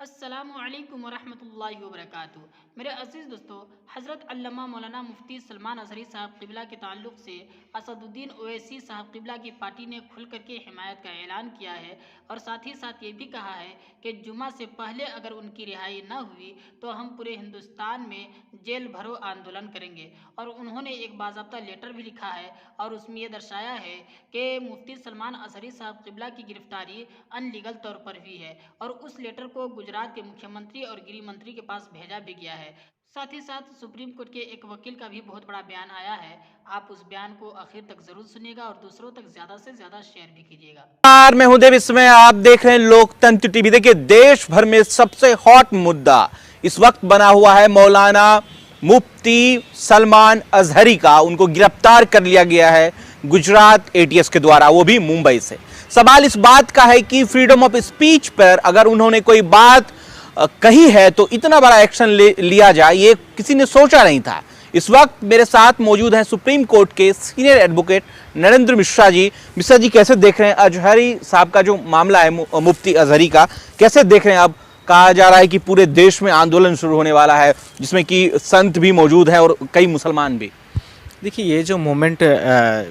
अस्सलामुअलैकुम वरहमतुल्लाहि वबरकातुहू। मेरे अज़ीज़ दोस्तों, हज़रत अल्लामा मौलाना मुफ्ती सलमान अज़हरी साहब क़िबला के ताल्लुक़ से असदुद्दीन ओवैसी साहब क़िबला की पार्टी ने खुल करके हिमायत का ऐलान किया है और साथ ही साथ ये भी कहा है कि जुमा से पहले अगर उनकी रिहाई न हुई तो हम पूरे हिंदुस्तान में जेल भरो आंदोलन करेंगे। और उन्होंने एक बाज़ाब्ता लेटर भी लिखा है और उसमें ये दर्शाया है कि मुफ्ती सलमान अज़हरी साहब क़िबला की गिरफ़्तारी अनलीगल तौर पर हुई है और उस लेटर को गुजरात के मुख्यमंत्री और गृह मंत्री के पास भेजा भी गया है। साथ ही साथ सुप्रीम कोर्ट के एक वकील का भी बहुत बड़ा बयान आया है। आप उस बयान को आखिर तक जरूर सुनिएगा और दूसरों तक ज्यादा से ज्यादा शेयर भी कीजिएगा। मैं हूं देव, इसमें आप देख रहे हैं लोकतंत्र टीवी। देखिए, देश भर में सबसे हॉट मुद्दा इस वक्त बना हुआ है मौलाना मुफ्ती सलमान अज़हरी का। उनको गिरफ्तार कर लिया गया है गुजरात एटीएस के द्वारा, वो भी मुंबई से। सवाल इस बात का है कि फ्रीडम ऑफ स्पीच पर अगर उन्होंने कोई बात कही है तो इतना बड़ा एक्शन लिया जाए, ये किसी ने सोचा नहीं था। इस वक्त मेरे साथ मौजूद हैं सुप्रीम कोर्ट के सीनियर एडवोकेट नरेंद्र मिश्रा जी। मिश्रा जी, कैसे देख रहे हैं अज़हरी साहब का जो मामला है, मुफ्ती अज़हरी का, कैसे देख रहे हैं? अब कहा जा रहा है कि पूरे देश में आंदोलन शुरू होने वाला है, जिसमें कि संत भी मौजूद हैं और कई मुसलमान भी। देखिए, ये जो मोमेंट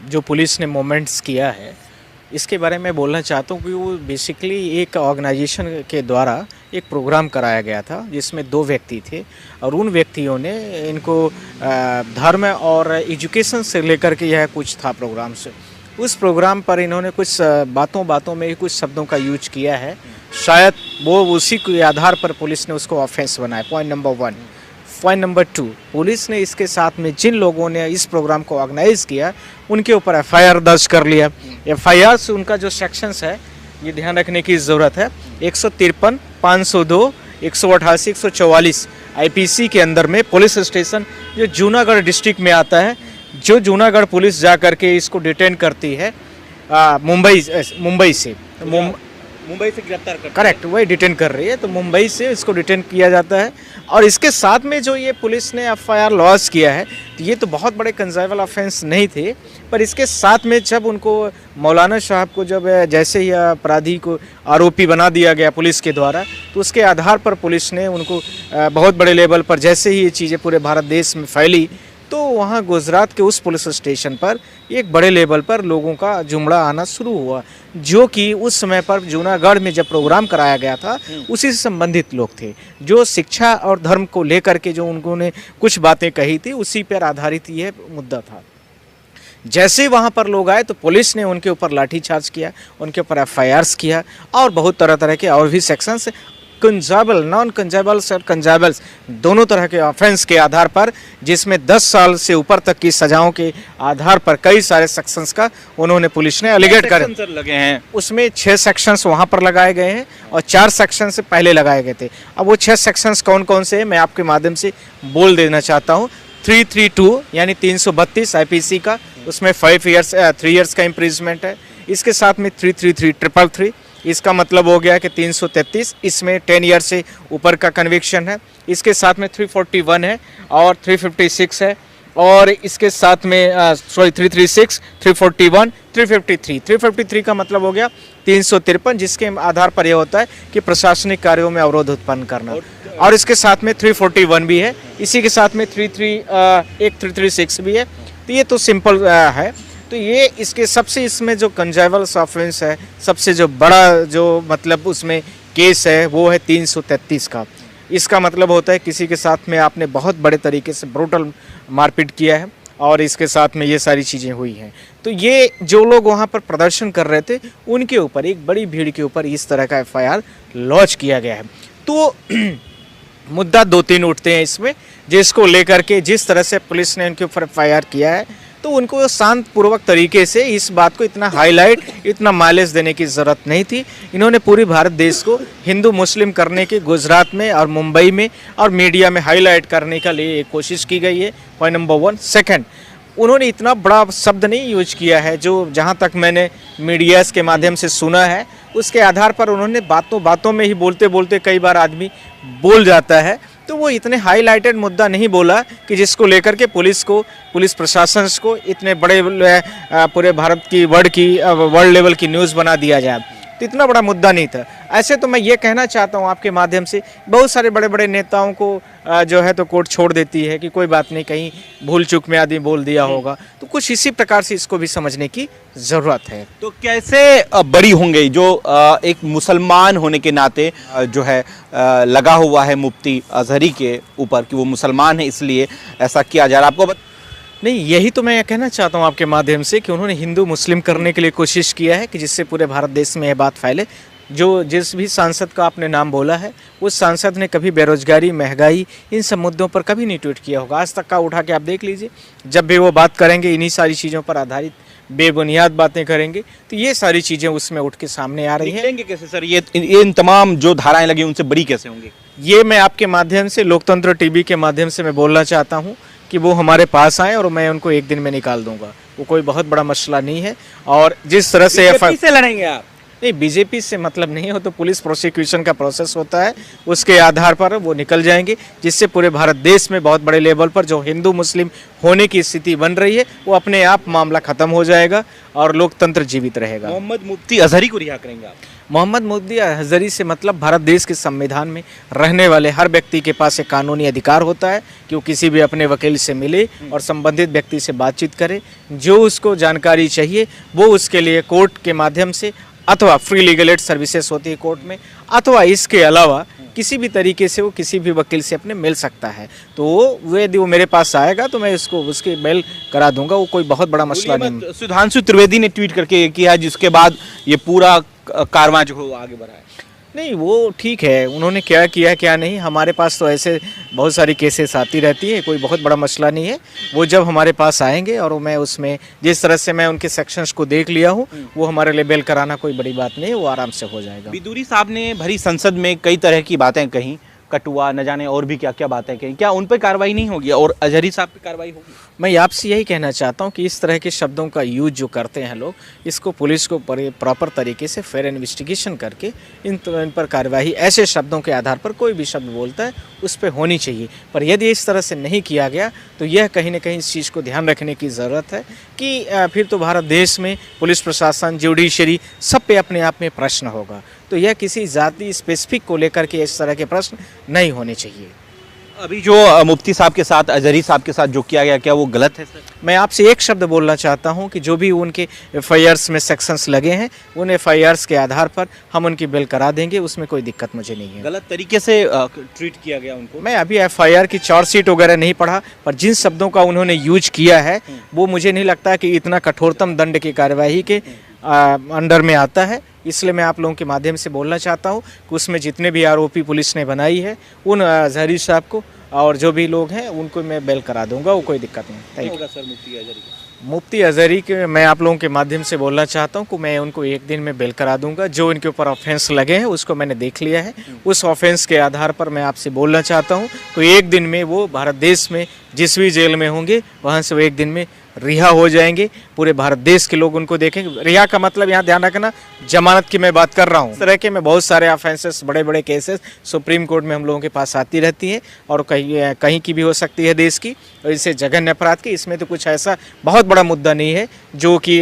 जो पुलिस ने मोमेंट्स किया है, इसके बारे में बोलना चाहता हूँ कि वो बेसिकली एक ऑर्गेनाइजेशन के द्वारा एक प्रोग्राम कराया गया था जिसमें 2 व्यक्ति थे और उन व्यक्तियों ने इनको धर्म और एजुकेशन से लेकर के यह कुछ था प्रोग्राम से। उस प्रोग्राम पर इन्होंने कुछ बातों में कुछ शब्दों का यूज किया है। शायद वो उसी के आधार पर पुलिस ने उसको ऑफेंस बनाया। Point number 1। Point number 2, police ने इसके साथ में जिन लोगों ने इस प्रोग्राम को ऑर्गेनाइज किया उनके ऊपर एफआईआर दर्ज कर लिया। एफआईआर से उनका जो सेक्शंस है, ये ध्यान रखने की ज़रूरत है। 153, 502, 188, 144 आईपीसी के अंदर में पुलिस स्टेशन जो जूनागढ़ डिस्ट्रिक्ट में आता है, जो जूनागढ़ पुलिस जा करके इसको डिटेन करती है मुंबई से गिरफ्तार कर, करेक्ट, वही डिटेन कर रही है। तो मुंबई से इसको डिटेन किया जाता है और इसके साथ में जो ये पुलिस ने एफआईआर लॉन्च किया है, तो ये तो बहुत बड़े कंजाइबल ऑफेंस नहीं थे, पर इसके साथ में जब उनको मौलाना साहब को जब जैसे ही अपराधी को आरोपी बना दिया गया पुलिस के द्वारा, तो उसके आधार पर पुलिस ने उनको बहुत बड़े लेवल पर जैसे ही ये चीज़ें पूरे भारत देश में फैली, तो वहाँ गुजरात के उस पुलिस स्टेशन पर एक बड़े लेवल पर लोगों का जुमड़ा आना शुरू हुआ, जो कि उस समय पर जूनागढ़ में जब प्रोग्राम कराया गया था उसी से संबंधित लोग थे, जो शिक्षा और धर्म को लेकर के जो उन्होंने कुछ बातें कही थी, उसी पर आधारित ये मुद्दा था। जैसे वहाँ पर लोग आए तो पुलिस ने उनके ऊपर लाठीचार्ज किया, उनके ऊपर एफआईआर्स किया और बहुत तरह के और भी सेक्शंस, कंजाइबल, नॉन कंजाइबल्स और कंजाइबल्स, दोनों तरह के ऑफेंस के आधार पर, जिसमें 10 साल से ऊपर तक की सजाओं के आधार पर कई सारे सेक्शंस का उन्होंने पुलिस ने एलिगेट कर लगे हैं। उसमें 6 सेक्शंस वहाँ पर लगाए गए हैं और 4 सेक्शन से पहले लगाए गए थे। अब वो 6 सेक्शंस कौन कौन से हैं, मैं आपके माध्यम से बोल देना चाहता हूँ। 332 यानी 332 आईपीसी का, उसमें 3 इयर्स का इम्प्रिजमेंट है। इसके साथ में 333 333, इसका मतलब हो गया कि 333, इसमें 10 ईयर से ऊपर का कन्विक्शन है। इसके साथ में 341 है और 356 है और इसके साथ में 336, 341, 353 का मतलब हो गया 353, जिसके आधार पर यह होता है कि प्रशासनिक कार्यों में अवरोध उत्पन्न करना। और इसके साथ में 341 भी है, इसी के साथ में 336 भी है। तो ये तो सिंपल है। तो ये इसके सबसे इसमें जो कंजाइबल्स ऑफेंस है, सबसे जो बड़ा जो मतलब उसमें केस है, वो है 333 का। इसका मतलब होता है किसी के साथ में आपने बहुत बड़े तरीके से ब्रूटल मारपीट किया है और इसके साथ में ये सारी चीज़ें हुई हैं। तो ये जो लोग वहाँ पर प्रदर्शन कर रहे थे, उनके ऊपर, एक बड़ी भीड़ के ऊपर इस तरह का एफआईआर लॉन्च किया गया है। तो मुद्दा 2-3 उठते हैं इसमें, जिसको लेकर के जिस तरह से पुलिस ने उनके ऊपर एफआईआर किया है, तो उनको शांतपूर्वक तरीके से इस बात को इतना हाईलाइट, इतना माइलेज देने की ज़रूरत नहीं थी। इन्होंने पूरी भारत देश को हिंदू मुस्लिम करने की गुजरात में और मुंबई में और मीडिया में हाईलाइट करने का लिए कोशिश की गई है। Point number 1। सेकंड, उन्होंने इतना बड़ा शब्द नहीं यूज किया है, जो जहाँ तक मैंने मीडियाज़ के माध्यम से सुना है, उसके आधार पर उन्होंने बातों में ही बोलते बोलते कई बार आदमी बोल जाता है, तो वो इतने हाईलाइटेड मुद्दा नहीं बोला कि जिसको लेकर के पुलिस प्रशासन को इतने बड़े पूरे भारत की वर्ल्ड लेवल की न्यूज़ बना दिया जाए। तो इतना बड़ा मुद्दा नहीं था। ऐसे तो मैं ये कहना चाहता हूँ आपके माध्यम से, बहुत सारे बड़े बड़े नेताओं को जो है तो कोर्ट छोड़ देती है कि कोई बात नहीं, कहीं भूल चूक में आदमी बोल दिया होगा, तो कुछ इसी प्रकार से इसको भी समझने की ज़रूरत है। तो कैसे बरी होंगे जो एक मुसलमान होने के नाते जो है लगा हुआ है मुफ्ती अजहरी के ऊपर कि वो मुसलमान है इसलिए ऐसा किया जा रहा है, आपको नहीं, यही तो मैं कहना चाहता हूँ आपके माध्यम से कि उन्होंने हिंदू मुस्लिम करने के लिए कोशिश किया है कि जिससे पूरे भारत देश में यह बात फैले। जिस भी सांसद का आपने नाम बोला है, उस सांसद ने कभी बेरोजगारी, महंगाई, इन सब मुद्दों पर कभी नहीं ट्वीट किया होगा। आज तक का उठा के आप देख लीजिए, जब भी वो बात करेंगे इन्हीं सारी चीज़ों पर आधारित बेबुनियाद बातें करेंगे, तो ये सारी चीज़ें उसमें उठ के सामने आ रही हैं। कैसे सर ये इन तमाम जो धाराएं लगी उनसे बरी कैसे होंगे? ये मैं आपके माध्यम से, लोकतंत्र टीवी के माध्यम से मैं बोलना चाहता हूँ कि वो हमारे पास आए और मैं उनको एक दिन में निकाल दूंगा। वो कोई बहुत बड़ा मसला नहीं है। और जिस तरह से लड़ेंगे आप? नहीं, बीजेपी से मतलब नहीं हो, तो पुलिस प्रोसिक्यूशन का प्रोसेस होता है, उसके आधार पर वो निकल जाएंगे, जिससे पूरे भारत देश में बहुत बड़े लेवल पर जो हिंदू मुस्लिम होने की स्थिति बन रही है वो अपने आप मामला खत्म हो जाएगा और लोकतंत्र जीवित रहेगा। मोहम्मद मुफ्ती अजहरी को रिहा करेंगे आप? मोहम्मद मुफ्ती अजहरी से मतलब भारत देश के संविधान में रहने वाले हर व्यक्ति के पास एक कानूनी अधिकार होता है कि वो किसी भी अपने वकील से मिले और संबंधित व्यक्ति से बातचीत करे, जो उसको जानकारी चाहिए वो उसके लिए कोर्ट के माध्यम से अथवा फ्री लीगल एड सर्विसेज होती है कोर्ट में, अथवा इसके अलावा किसी भी तरीके से वो किसी भी वकील से अपने मिल सकता है। तो वो यदि वो मेरे पास आएगा तो मैं उसको उसकी मेल करा दूंगा, वो कोई बहुत बड़ा मसला नहीं। सुधांशु त्रिवेदी ने ट्वीट करके किया जिसके बाद ये पूरा कारवां जो हो आगे बढ़ा है। नहीं, वो ठीक है, उन्होंने क्या किया क्या नहीं, हमारे पास तो ऐसे बहुत सारी केसेस आती रहती है, कोई बहुत बड़ा मसला नहीं है। वो जब हमारे पास आएंगे और मैं उसमें जिस तरह से मैं उनके सेक्शंस को देख लिया हूँ, वो हमारे लिए बेल कराना कोई बड़ी बात नहीं है, वो आराम से हो जाएगा। बिदूरी साहब ने भरी संसद में कई तरह की बातें कही, कटुआ न जाने और भी क्या क्या बातें कही, क्या उन पर कार्रवाई नहीं होगी और अजहरी साहब पर कार्रवाई होगी? मैं आपसे यही कहना चाहता हूं कि इस तरह के शब्दों का यूज जो करते हैं लोग, इसको पुलिस को प्रॉपर तरीके से फेयर इन्वेस्टिगेशन करके इन पर कार्रवाई, ऐसे शब्दों के आधार पर कोई भी शब्द बोलता है उस पर होनी चाहिए। पर यदि इस तरह से नहीं किया गया तो यह कहीं ना कहीं इस चीज़ को ध्यान रखने की ज़रूरत है कि फिर तो भारत देश में पुलिस प्रशासन, जुडिशरी सब पे अपने आप में प्रश्न होगा। तो यह किसी जाति स्पेसिफिक को लेकर के इस तरह के प्रश्न नहीं होने चाहिए। अभी जो मुफ्ती साहब के साथ, अजहरी साहब के साथ जो किया गया, क्या वो गलत है सर? मैं आपसे एक शब्द बोलना चाहता हूं कि जो भी उनके एफआईआर्स में सेक्शंस लगे हैं, उन एफआईआर्स के आधार पर हम उनकी बिल करा देंगे, उसमें कोई दिक्कत मुझे नहीं है। गलत तरीके से ट्रीट किया गया उनको? मैं अभी एफआईआर की चार्जशीट वगैरह नहीं पढ़ा, पर जिन शब्दों का उन्होंने यूज किया है वो मुझे नहीं लगता कि इतना कठोरतम दंड की कार्यवाही के अंडर में आता है। इसलिए मैं आप लोगों के माध्यम से बोलना चाहता हूं कि उसमें जितने भी आरोपी पुलिस ने बनाई है, उन अजहरी साहब को और जो भी लोग हैं उनको मैं बेल करा दूंगा, वो कोई दिक्कत नहीं होगा सर। मुफ्ती अजहरी के मैं आप लोगों के माध्यम से बोलना चाहता हूं कि मैं उनको एक दिन में बेल करा दूंगा। जो इनके ऊपर ऑफेंस लगे हैं उसको मैंने देख लिया है, उस ऑफेंस के आधार पर मैं आपसे बोलना चाहता हूं कि एक दिन में वो भारत देश में जिस भी जेल में होंगे वहाँ से वो एक दिन में रिहा हो जाएंगे। पूरे भारत देश के लोग उनको देखेंगे। रिहा का मतलब यहाँ ध्यान रखना, जमानत की मैं बात कर रहा हूँ। इस तरह के में बहुत सारे ऑफेंसेस, बड़े बड़े केसेस सुप्रीम कोर्ट में हम लोगों के पास आती रहती हैं और कहीं की भी हो सकती है देश की, और इससे जघन्य अपराध की। इसमें तो कुछ ऐसा बहुत बड़ा मुद्दा नहीं है जो कि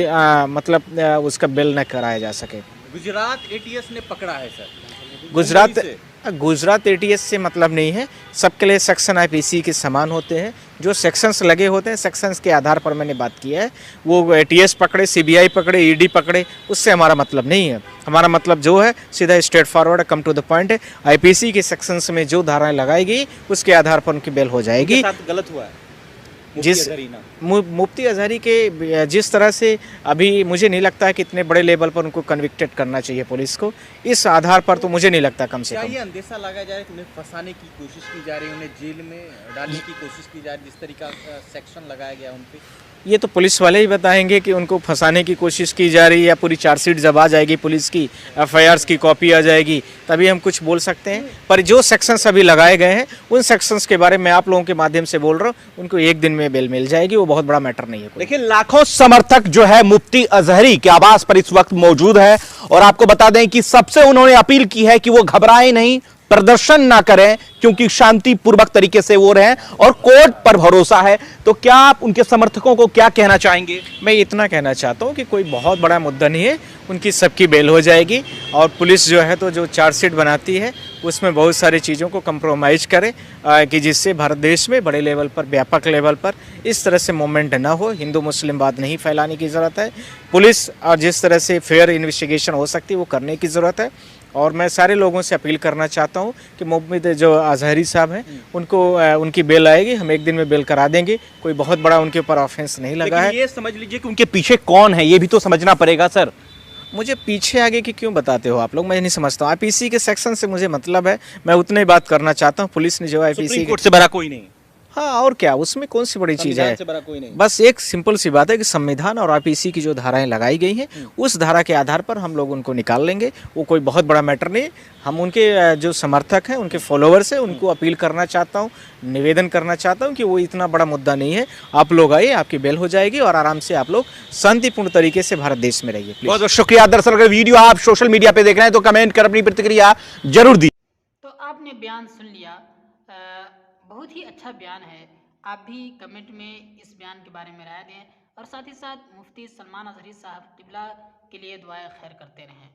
मतलब उसका बिल न कराया जा सके। गुजरात एटीएस ने पकड़ा है सर। गुजरात एटीएस से मतलब नहीं है, सबके लिए सेक्शन आईपीसी के समान होते हैं। जो सेक्शंस लगे होते हैं, सेक्शंस के आधार पर मैंने बात की है। वो एटीएस पकड़े, सीबीआई पकड़े, ईडी पकड़े, उससे हमारा मतलब नहीं है। हमारा मतलब जो है सीधा straightforward, come to the point है। आईपीसी के सेक्शंस में जो धाराएं लगाई गई उसके आधार पर उनकी बेल हो जाएगी। गलत हुआ है मुफ्ती अजहरी के जिस तरह से अभी मुझे नहीं लगता है कि इतने बड़े लेवल पर उनको कन्विक्टेड करना चाहिए पुलिस को। इस आधार पर तो मुझे नहीं लगता कम से कम। ये अंदेशा लगा जा रहा है कि उन्हें फंसाने की कोशिश की जा रही है, उन्हें जेल में डालने की कोशिश की जा रही है, जिस तरीका का सेक्शन लगाया गया उन पे। ये तो पुलिस वाले ही बताएंगे कि उनको फंसाने की कोशिश की जा रही है, या पूरी चार्जशीट जब आ जाएगी पुलिस की, एफआईआर्स की कॉपी आ जाएगी, तभी हम कुछ बोल सकते हैं। पर जो सेक्शंस अभी लगाए गए हैं उन सेक्शंस के बारे में आप लोगों के माध्यम से बोल रहा हूँ, उनको एक दिन में बेल मिल जाएगी, वो बहुत बड़ा मैटर नहीं है। देखिए, लाखों समर्थक जो है मुफ्ती अजहरी के आवास पर इस वक्त मौजूद है और आपको बता दें कि सबसे उन्होंने अपील की है कि वो घबराएं नहीं, प्रदर्शन ना करें, क्योंकि शांतिपूर्वक तरीके से वो रहें और कोर्ट पर भरोसा है। तो क्या आप उनके समर्थकों को क्या कहना चाहेंगे? मैं इतना कहना चाहता हूँ कि कोई बहुत बड़ा मुद्दा नहीं है, उनकी सबकी बेल हो जाएगी। और पुलिस जो है तो जो चार्जशीट बनाती है उसमें बहुत सारी चीज़ों को कंप्रोमाइज़ करे कि जिससे भारत देश में बड़े लेवल पर, व्यापक लेवल पर इस तरह से मूवमेंट ना हो। हिंदू मुस्लिम बात नहीं फैलाने की ज़रूरत है। पुलिस और जिस तरह से फेयर इन्वेस्टिगेशन हो सकती है वो करने की ज़रूरत है। और मैं सारे लोगों से अपील करना चाहता हूँ कि मुफ्ती जो अजहरी साहब हैं उनको उनकी बेल आएगी, हम एक दिन में बेल करा देंगे। कोई बहुत बड़ा उनके ऊपर ऑफेंस नहीं लगा है। ये समझ लीजिए कि उनके पीछे कौन है, ये भी तो समझना पड़ेगा सर। मुझे पीछे आगे की क्यों बताते हो आप लोग, मैं नहीं समझता हूँ। आईपीसी के सेक्शन से मुझे मतलब है, मैं उतने ही बात करना चाहता हूँ। पुलिस ने जो आईपीसी कोर्ट से बड़ा कोई नहीं। हाँ, और क्या, उसमें कौन सी बड़ी चीज़ है? से बड़ा कोई नहीं। बस एक सिंपल सी बात है कि संविधान और आईपीसी की जो धाराएं लगाई गई हैं उस धारा के आधार पर हम लोग उनको निकाल लेंगे। वो कोई बहुत बड़ा मैटर नहीं है। हम उनके जो समर्थक हैं, उनके फॉलोअर्स हैं, उनको अपील करना चाहता हूँ, निवेदन करना चाहता हूँ कि वो इतना बड़ा मुद्दा नहीं है। आप लोग आइए, आपकी बेल हो जाएगी और आराम से आप लोग शांतिपूर्ण तरीके से भारत देश में रहिए। बहुत बहुत शुक्रिया। दरअसल अगर वीडियो आप सोशल मीडिया पे देख रहे हैं तो कमेंट कर अपनी प्रतिक्रिया जरूर दी। तो आपने बयान सुन लिया, बहुत ही अच्छा बयान है। आप भी कमेंट में इस बयान के बारे में राय दें और साथ ही साथ मुफ्ती सलमान अजहरी साहब क़िबला के लिए दुआए खैर करते रहें।